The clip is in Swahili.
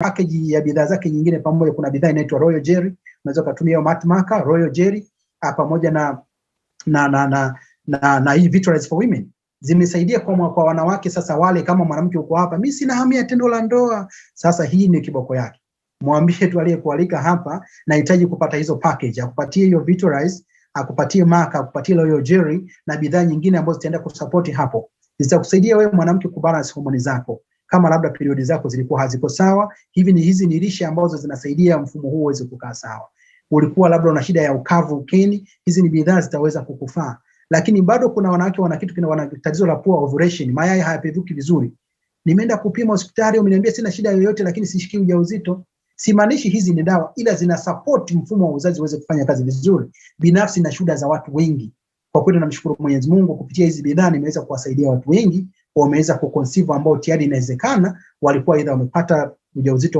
package ya bidhaa zake nyingine pamoja, kuna bidhaa inaitwa Royal Jelly, unaweza kutumia hiyo Mart Marker Royal Jelly pamoja na hii Vitalize for Women. Zimesaidia kwa wanawake. Sasa wale kama mwanamke uko hapa, mimi sina hamu ya tendo la ndoa, sasa hii ni kiboko yake. Mwambie tu aliyekualika hapa, nahitaji kupata hizo package, akupatie hiyo Vitalize, akupatie Marker, akupatie Royal Jelly na bidhaa nyingine ambazo zitaenda kusupport hapo. Zitakusaidia wewe mwanamke kubalance homoni zako. Kama labda periodi zako zilikuwa haziko sawa, hizi ni lishe ambazo zinasaidia mfumo huu uweze kukaa sawa. Ulikuwa labda una shida ya ukavu ukeni, hizi ni bidhaa zitaweza kukufaa. Lakini bado kuna wanawake wana tatizo la poor ovulation, mayai hayapevuki vizuri. Nimeenda kupima hospitali, wameniambia sina shida yoyote lakini sishiki ujauzito. Simaanishi hizi ni dawa, ila zina support mfumo wa uzazi uweze kufanya kazi vizuri. Binafsi na shuhuda za watu wengi. Kwa kweli namshukuru Mwenyezi Mungu, kupitia hizi bidhaa nimeweza kuwasaidia watu wengi wameweza kuconceive ambao tayari inawezekana walikuwa aidha wamepata ujauzito